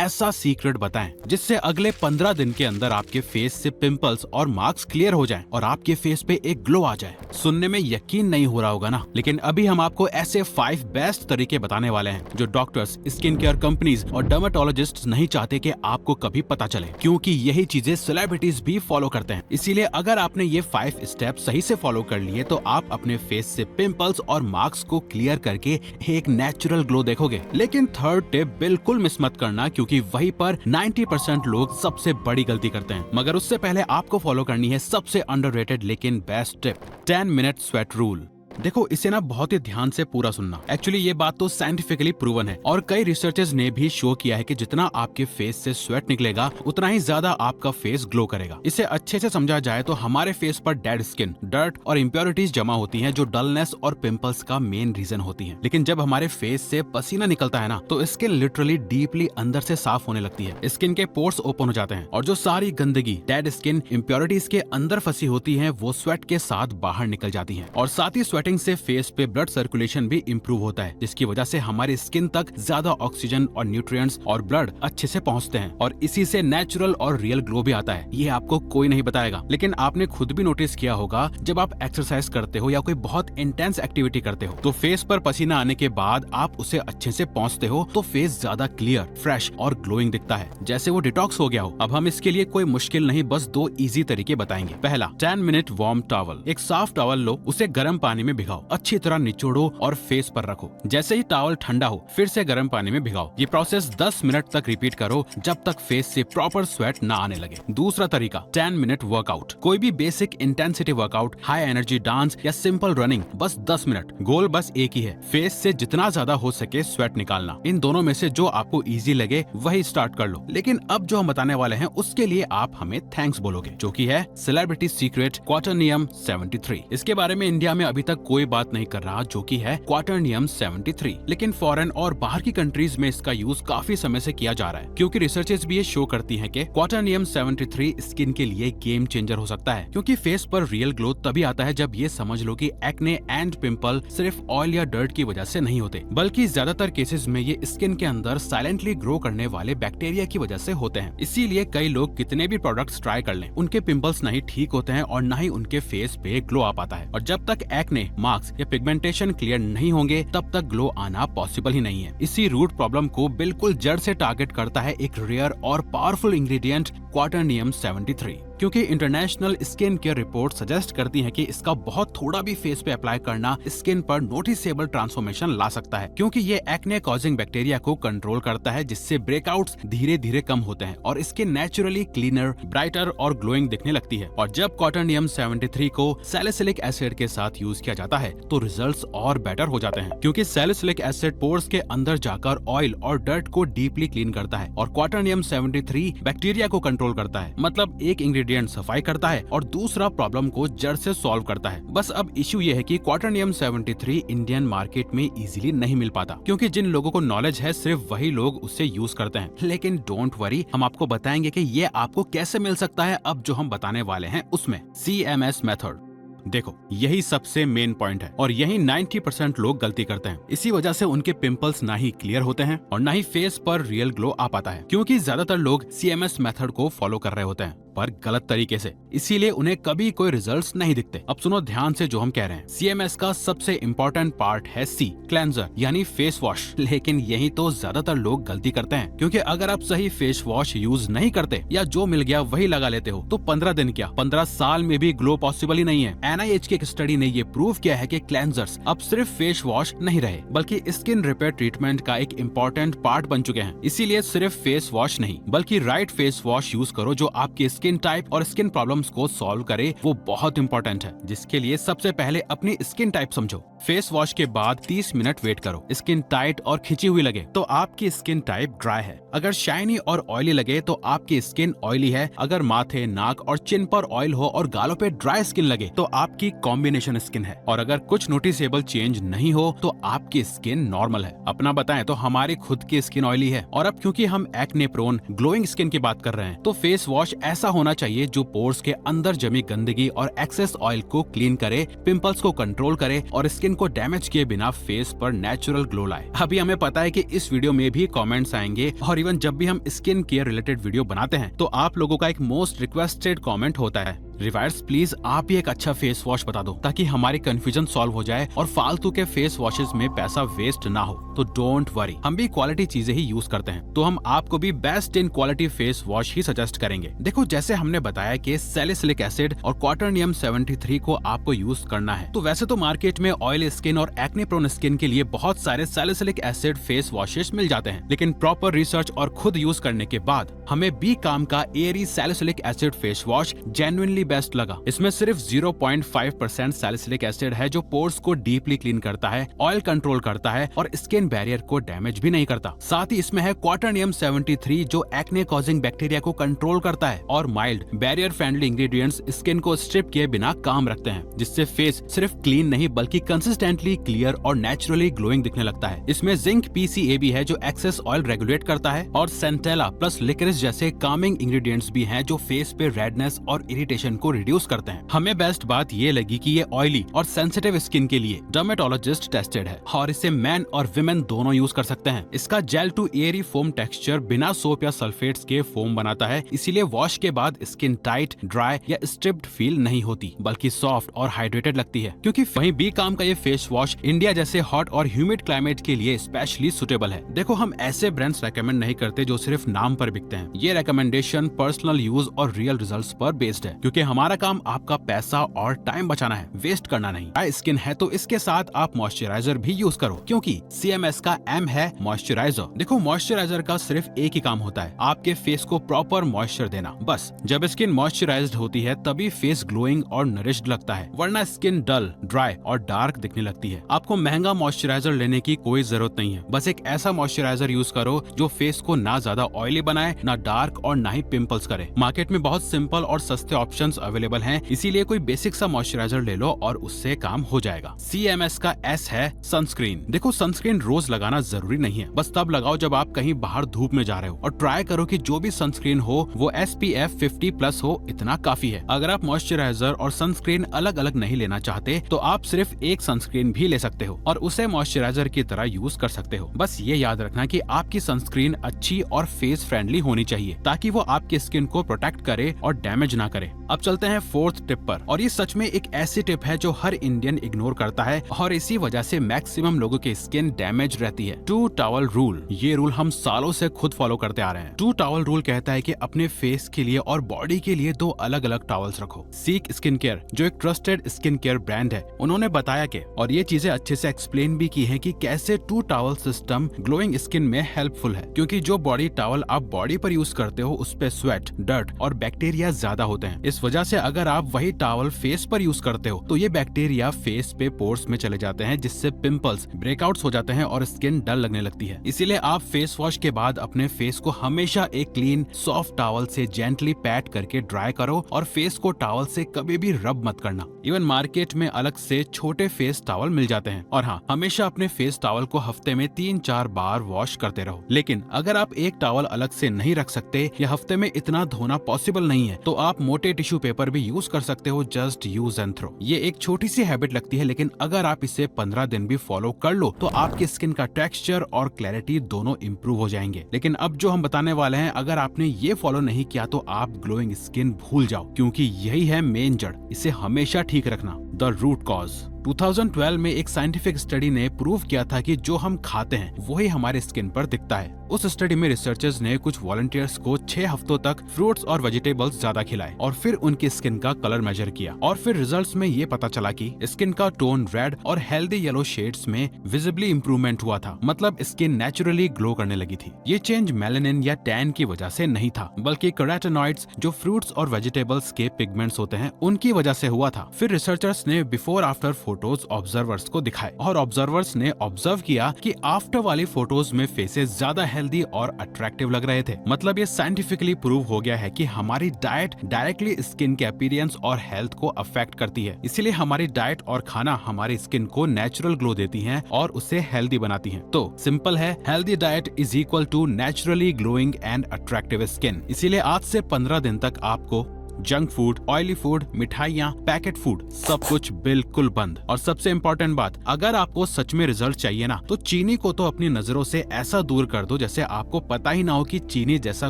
ऐसा सीक्रेट बताएं जिससे अगले 15 दिन के अंदर आपके फेस से पिंपल्स और मार्क्स क्लियर हो जाएं और आपके फेस पे एक ग्लो आ जाए। सुनने में यकीन नहीं हो रहा होगा ना, लेकिन अभी हम आपको ऐसे 5 बेस्ट तरीके बताने वाले हैं जो डॉक्टर्स, स्किन केयर कंपनीज और डर्मेटोलॉजिस्ट नहीं चाहते कि आपको कभी पता चले, क्योंकि यही चीजें सेलिब्रिटीज भी फॉलो करते हैं। इसीलिए अगर आपने ये 5 स्टेप सही से फॉलो कर लिए तो आप अपने फेस से पिंपल्स और मार्क्स को क्लियर करके एक नेचुरल ग्लो देखोगे। लेकिन थर्ड टिप बिल्कुल मिस मत करना, क्योंकि वहीं पर 90% लोग सबसे बड़ी गलती करते हैं। मगर उससे पहले आपको फॉलो करनी है सबसे अंडररेटेड लेकिन best tip, 10 minute sweat rule. देखो, इसे ना बहुत ही ध्यान से पूरा सुनना। एक्चुअली ये बात तो साइंटिफिकली प्रूवन है और कई रिसर्चर्स ने भी शो किया है कि जितना आपके फेस से स्वेट निकलेगा उतना ही ज्यादा आपका फेस ग्लो करेगा। इसे अच्छे से समझा जाए तो हमारे फेस पर डेड स्किन, डर्ट और इम्प्योरिटीज जमा होती हैं जो डलनेस और पिंपल्स का मेन रीजन होती हैं। लेकिन जब हमारे फेस से पसीना निकलता है ना तो स्किन लिटरली डीपली अंदर से साफ होने लगती है। स्किन के पोर्स ओपन हो जाते हैं और जो सारी गंदगी, डेड स्किन, इम्प्योरिटीज के अंदर फंसी होती है वो स्वेट के साथ बाहर निकल जाती है। और साथ ही स्वेटिंग से फेस पे ब्लड सर्कुलेशन भी इंप्रूव होता है, जिसकी वजह से हमारी स्किन तक ज्यादा ऑक्सीजन और न्यूट्रिएंट्स और ब्लड अच्छे से पहुंचते हैं और इसी से नेचुरल और रियल ग्लो भी आता है। ये आपको कोई नहीं बताएगा, लेकिन आपने खुद भी नोटिस किया होगा जब आप एक्सरसाइज करते हो या कोई बहुत इंटेंस एक्टिविटी करते हो तो फेस पर पसीना आने के बाद आप उसे अच्छे से पहुंचते हो तो फेस ज्यादा क्लियर, फ्रेश और ग्लोइंग दिखता है, जैसे वो डिटॉक्स हो गया हो। अब हम इसके लिए कोई मुश्किल नहीं, बस 2 इजी तरीके बताएंगे। पहला, 10 मिनट वार्म टॉवल। एक साफ टॉवल लो, उसे गर्म पानी में भिगाओ, अच्छी तरह निचोड़ो और फेस पर रखो। जैसे ही टॉवल ठंडा हो फिर से गर्म पानी में भिगाओ। ये प्रोसेस 10 मिनट तक रिपीट करो जब तक फेस से प्रॉपर स्वेट ना आने लगे। दूसरा तरीका, 10 मिनट वर्कआउट। कोई भी basic intensity workout, high energy dance या सिंपल रनिंग, बस 10 मिनट। गोल बस एक ही है, फेस से जितना ज्यादा हो सके स्वेट निकालना। इन दोनों में से जो आपको इजी लगे वही स्टार्ट कर लो। लेकिन अब जो हम बताने वाले हैं उसके लिए आप हमें थैंक्स बोलोगे, जो कि है सेलिब्रिटी सीक्रेट क्वाटरनियम 73। इसके बारे में इंडिया में अभी तक कोई बात नहीं कर रहा, जो कि है क्वाटरनियम 73। लेकिन फॉरेन और बाहर की कंट्रीज में इसका यूज काफी समय से किया जा रहा है, क्योंकि रिसर्चेस भी ये शो करती हैं कि क्वाटरनियम 73 स्किन के लिए गेम चेंजर हो सकता है। क्योंकि फेस पर रियल ग्लो तभी आता है जब ये समझ लो कि एक्ने एंड पिंपल सिर्फ ऑयल या डर्ट की वजह से नहीं होते, बल्कि ज्यादातर केसेस में ये स्किन के अंदर साइलेंटली ग्रो करने वाले बैक्टीरिया की वजह से होते हैं। इसीलिए कई लोग कितने भी प्रोडक्ट्स ट्राई कर लें, उनके पिंपल्स नहीं ठीक होते हैं और न ही उनके फेस पे ग्लो आ पाता है। और जब तक एक्ने, मार्क्स या पिगमेंटेशन क्लियर नहीं होंगे तब तक ग्लो आना पॉसिबल ही नहीं है। इसी रूट प्रॉब्लम को बिल्कुल जड़ से टारगेट करता है एक रेयर और पावरफुल इंग्रेडिएंट क्वाटरनियम 73। क्योंकि international skin care report suggest करती है कि इसका बहुत थोड़ा भी फेस पे अप्लाई करना स्किन पर नोटिसेबल ट्रांसफॉर्मेशन ला सकता है, क्योंकि ये एक्ने कॉजिंग बैक्टीरिया को कंट्रोल करता है, जिससे ब्रेकआउट्स धीरे धीरे कम होते हैं और स्किन नेचुरली क्लीनर, ब्राइटर और ग्लोइंग दिखने लगती है। और जब क्वाटरनियम 73 को सैलिसिलिक एसिड के साथ यूज किया जाता है तो रिजल्ट्स और बेटर हो जाते हैं, क्योंकि सैलिसिलिक एसिड पोर्स के अंदर जाकर ऑयल और डर्ट को डीपली क्लीन करता है और क्वाटरनियम 73 बैक्टीरिया को कंट्रोल करता है। मतलब एक इंग्रेडिएंट सफाई करता है और दूसरा प्रॉब्लम को जड़ से सॉल्व करता है। बस अब इशू ये है कि क्वाटरनियम 73 इंडियन मार्केट में इजीली नहीं मिल पाता, क्योंकि जिन लोगों को नॉलेज है सिर्फ वही लोग उससे यूज करते हैं। लेकिन डोंट वरी, हम आपको बताएंगे कि ये आपको कैसे मिल सकता है अब जो हम बताने वाले हैं उसमें। CMS method. देखो, यही सबसे मेन पॉइंट है और यही 90% लोग गलती करते हैं। इसी वजह से उनके पिंपल्स ना ही क्लियर होते हैं और ना ही फेस पर रियल ग्लो आ पाता है, क्योंकि ज्यादातर लोग CMS मेथड को फॉलो कर रहे होते हैं पर गलत तरीके से, इसीलिए उन्हें कभी कोई रिजल्ट्स नहीं दिखते। अब सुनो ध्यान से जो हम कह रहे हैं। CMS का सबसे इम्पोर्टेंट पार्ट है C, क्लेंजर यानी फेस वॉश। लेकिन यही तो ज्यादातर लोग गलती करते हैं, क्योंकि अगर आप सही फेस वॉश यूज नहीं करते या जो मिल गया वही लगा लेते हो तो 15 दिन क्या 15 साल में भी ग्लो पॉसिबल ही नहीं है। NIH की एक स्टडी ने ये प्रूव किया है कि क्लेंजर्स अब सिर्फ फेस वॉश नहीं रहे, बल्कि स्किन रिपेयर ट्रीटमेंट का एक इम्पोर्टेंट पार्ट बन चुके हैं। इसीलिए सिर्फ फेस वॉश नहीं बल्कि राइट फेस वॉश यूज करो जो आपके स्किन टाइप और स्किन प्रॉब्लम्स को सॉल्व करे, वो बहुत इंपॉर्टेंट है। जिसके लिए सबसे पहले अपनी स्किन टाइप समझो। फेस वॉश के बाद 30 मिनट वेट करो। स्किन टाइट और खिंची हुई लगे तो आपकी स्किन टाइप ड्राई है। अगर शाइनी और ऑयली लगे तो आपकी स्किन ऑयली है। अगर माथे, नाक और चिन पर ऑयल हो और गालों पे ड्राई स्किन लगे तो आपकी कॉम्बिनेशन स्किन है। और अगर कुछ नोटिसेबल चेंज नहीं हो तो आपकी स्किन नॉर्मल है। अपना बताएं तो हमारी खुद की स्किन ऑयली है और अब क्योंकि हम एक्ने प्रोन ग्लोइंग स्किन की बात कर रहे हैं तो फेस वॉश ऐसा होना चाहिए जो पोर्स के अंदर जमी गंदगी और एक्सेस ऑयल को क्लीन करे, पिंपल्स को कंट्रोल करे और स्किन को डैमेज किए बिना फेस पर नेचुरल ग्लो लाए। अभी हमें पता है कि इस वीडियो में भी कमेंट्स आएंगे और इवन जब भी हम स्किन केयर रिलेटेड वीडियो बनाते हैं तो आप लोगों का एक मोस्ट रिक्वेस्टेड कमेंट होता है, रिवायर्स प्लीज आप भी एक अच्छा फेस वॉश बता दो ताकि हमारी कंफ्यूजन सॉल्व हो जाए और फालतू के फेस वॉशेस में पैसा वेस्ट ना हो। तो डोंट वरी, हम भी क्वालिटी चीजें ही यूज करते हैं, तो हम आपको भी best in quality face wash he suggest करेंगे। देखो जैसे हमने बताया कि सैलिसिलिक एसिड और क्वाटरनियम 73 को आपको यूज करना है, तो वैसे तो मार्केट में ऑयल स्किन और एक्ने प्रोन स्किन के लिए बहुत सारे सैलिसिलिक एसिड फेस वॉशेस मिल जाते हैं, लेकिन प्रॉपर रिसर्च और खुद यूज करने के बाद हमें बी काम का एरी salicylic acid face wash genuinely best लगा। इसमें सिर्फ 0.5% सैलिसिलिक एसिड है जो पोर्स को डीपली क्लीन करता है, ऑयल कंट्रोल करता है और स्किन बैरियर को डैमेज भी नहीं करता। साथ ही इसमें है क्वाटरनियम 73 जो एक्ने कॉजिंग बैक्टीरिया को कंट्रोल करता है और mild barrier friendly ingredients skin को स्ट्रिप किए बिना काम रखते हैं, जिससे फेस सिर्फ क्लीन नहीं बल्कि कंसिस्टेंटली क्लियर और नेचुरली ग्लोइंग दिखने लगता है। इसमें जिंक PCA है जो एक्सेस ऑयल रेगुलेट करता है और सेंटेला प्लस लिकरिस जैसे कामिंग इंग्रेडिएंट्स भी हैं जो फेस पे रेडनेस और इरिटेशन को रिड्यूस करते हैं। हमें बेस्ट बात ये लगी कि ये ऑयली और सेंसिटिव स्किन के लिए डर्मेटोलॉजिस्ट टेस्टेड है और इसे मैन और विमेन दोनों यूज कर सकते हैं। इसका gel to airy foam texture बिना सोप या सल्फेट्स के फोम बनाता है, इसीलिए वॉश के बाद स्किन टाइट, ड्राई या स्ट्रिप्ड फील नहीं होती बल्कि सॉफ्ट और हाइड्रेटेड लगती है। क्योंकि वहीं बी काम का ये फेस वॉश इंडिया जैसे हॉट और ह्यूमिड क्लाइमेट के लिए स्पेशली सुटेबल है। देखो हम ऐसे ब्रांड्स रेकमेंड नहीं करते जो सिर्फ नाम पर बिकते हैं। ये रिकमेंडेशन पर्सनल यूज और रियल रिजल्ट्स पर बेस्ड है, क्योंकि हमारा काम आपका पैसा और टाइम बचाना है, वेस्ट करना नहीं। ड्राई स्किन है तो इसके साथ आप मॉइस्चराइजर भी यूज करो, क्योंकि CMS का M है मॉइस्चराइजर। देखो मॉइस्चराइजर का सिर्फ एक ही काम होता है, आपके फेस को प्रॉपर मॉइस्चर देना। बस जब स्किन मॉइस्चराइज्ड होती है तभी फेस ग्लोइंग और नरिश्ड लगता है, वरना स्किन डल, ड्राई और डार्क दिखने लगती है। आपको महंगा मॉइस्चराइजर लेने की कोई जरूरत नहीं है, बस एक ऐसा मॉइस्चराइजर यूज करो जो फेस को ना ज्यादा ऑयली बनाए, ना डार्क और ना ही पिंपल्स करे। मार्केट में बहुत सिंपल और सस्ते ऑप्शंस अवेलेबल हैं, इसीलिए कोई बेसिक सा मॉइस्चराइजर ले लो और उससे काम हो जाएगा। CMS का S है सनस्क्रीन। देखो सनस्क्रीन रोज लगाना जरूरी नहीं है, बस तब लगाओ जब आप कहीं बाहर धूप में जा रहे हो, और ट्राई करो कि जो भी सनस्क्रीन हो वो SPF 50+ हो, इतना काफी है। अगर आप मॉइस्चराइजर और सनस्क्रीन अलग अलग नहीं लेना चाहते तो आप सिर्फ एक सनस्क्रीन भी ले सकते हो और उसे मॉइस्चराइजर की तरह यूज कर सकते हो। बस ये याद रखना कि आपकी सनस्क्रीन अच्छी और फेस फ्रेंडली होनी चाहिए ताकि वो आपकी स्किन को प्रोटेक्ट करे और डैमेज ना करे। अब चलते हैं फोर्थ टिप पर, और ये सच में एक ऐसी टिप है जो हर इंडियन इग्नोर करता है और इसी वजह से मैक्सिमम लोगों की स्किन डैमेज रहती है। 2 टॉवल रूल। ये रूल हम सालों से खुद फॉलो करते आ रहे हैं। 2 टॉवल रूल कहता है कि अपने फेस के लिए और बॉडी के लिए 2 अलग अलग टॉवल्स रखो। सीक स्किन केयर जो एक ट्रस्टेड स्किन केयर ब्रांड है, उन्होंने बताया कि, और ये चीजें अच्छे से एक्सप्लेन भी की है कि कैसे 2 टॉवल सिस्टम ग्लोइंग स्किन में हेल्पफुल है, क्योंकि जो बॉडी टॉवल आप बॉडी पर यूज करते हो उस पे स्वेट, डर्ट और बैक्टीरिया ज्यादा होते हैं। इस वजह से अगर आप वही टॉवल फेस पर यूज करते हो तो ये बैक्टीरिया फेस पे पोर्स में चले जाते हैं, जिससे पिंपल्स, ब्रेकआउट्स हो जाते हैं और स्किन डल लगने लगती है। इसीलिए आप फेस वॉश के बाद अपने फेस को हमेशा एक क्लीन सॉफ्ट टॉवल से जेंटली पैट करके ड्राई करो और फेस को टॉवल से कभी भी रब मत करना। इवन मार्केट में अलग से छोटे फेस टॉवल मिल जाते हैं। और हाँ, हमेशा अपने फेस टॉवल को हफ्ते में 3-4 बार वॉश करते रहो। लेकिन अगर आप एक टॉवल अलग से नहीं रख सकते या हफ्ते में इतना धोना पॉसिबल नहीं है तो आप मोटे टिश्यू पेपर भी यूज कर सकते हो। Just use and throw. ये एक छोटी सी हैबिट लगती है, लेकिन अगर आप इसे 15 दिन भी फॉलो कर लो तो आपकी स्किन का टेक्सचर और क्लैरिटी दोनों इंप्रूव हो जाएंगे। लेकिन अब जो हम बताने वाले हैं, अगर आपने ये फॉलो नहीं किया तो आप ग्लोइंग स्किन भूल जाओ, क्योंकि यही है मेन जड़। इसे हमेशा ठीक रखना, द रूट कॉज। 2012 में एक साइंटिफिक स्टडी ने प्रूव किया था कि जो हम खाते हैं वही हमारे स्किन पर दिखता है। उस स्टडी में रिसर्चर्स ने कुछ वॉलंटियर्स को 6 हफ्तों तक फ्रूट्स और वेजिटेबल्स ज्यादा खिलाए और फिर उनकी स्किन का कलर मेजर किया, और फिर रिजल्ट्स में ये पता चला कि स्किन का टोन रेड और हेल्दी येलो शेड्स में विजिबली इंप्रूवमेंट हुआ था। मतलब स्किन नेचुरली ग्लो करने लगी थी। ये चेंज मेलानिन या टैन की वजह से नहीं था, बल्कि कैरोटीनॉइड्स जो फ्रूट्स और वेजिटेबल्स के पिगमेंट्स होते हैं उनकी वजह से हुआ था। फिर रिसर्चर्स ने बिफोर आफ्टर फोटोज ऑब्जर्वर्स को दिखाए और ऑब्जर्वर्स ने ऑब्जर्व किया कि आफ्टर वाली फोटोज में फेसेस ज्यादा हेल्दी और अट्रैक्टिव लग रहे थे। मतलब ये साइंटिफिकली प्रूव हो गया है कि हमारी डाइट डायरेक्टली स्किन के अपीयरेंस और हेल्थ को अफेक्ट करती है। इसीलिए हमारी डाइट और खाना हमारी स्किन को नेचुरल ग्लो देती हैं और उसे हेल्दी बनाती हैं। तो सिंपल है, healthy diet is equal to naturally glowing and attractive skin. इसीलिए आज से 15 दिन तक आपको जंक फूड, ऑयली फूड, मिठाइयाँ, पैकेट फूड सब कुछ बिल्कुल बंद। और सबसे इम्पोर्टेंट बात, अगर आपको सच में रिजल्ट चाहिए ना, तो चीनी को तो अपनी नजरों से ऐसा दूर कर दो जैसे आपको पता ही ना हो कि चीनी जैसा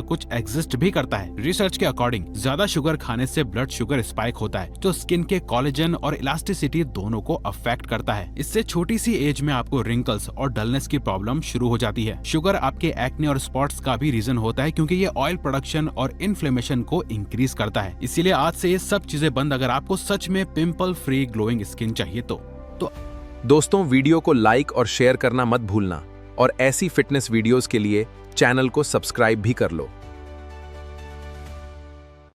कुछ एग्जिस्ट भी करता है। रिसर्च के अकॉर्डिंग ज्यादा शुगर खाने से ब्लड शुगर स्पाइक होता है, जो स्किन के कोलेजन और इलास्टिसिटी दोनों को अफेक्ट करता है। इससे छोटी सी एज में आपको रिंकल्स और डलनेस की प्रॉब्लम शुरू हो जाती है। शुगर आपके एक्ने और स्पॉट्स का भी रीजन होता है, क्योंकि ये ऑयल प्रोडक्शन और इन्फ्लेमेशन को इंक्रीज करता है। इसीलिए आज से ये सब चीजें बंद अगर आपको सच में पिंपल फ्री ग्लोइंग स्किन चाहिए तो। दोस्तों, वीडियो को लाइक और शेयर करना मत भूलना और ऐसी फिटनेस वीडियोस के लिए चैनल को सब्सक्राइब भी कर लो।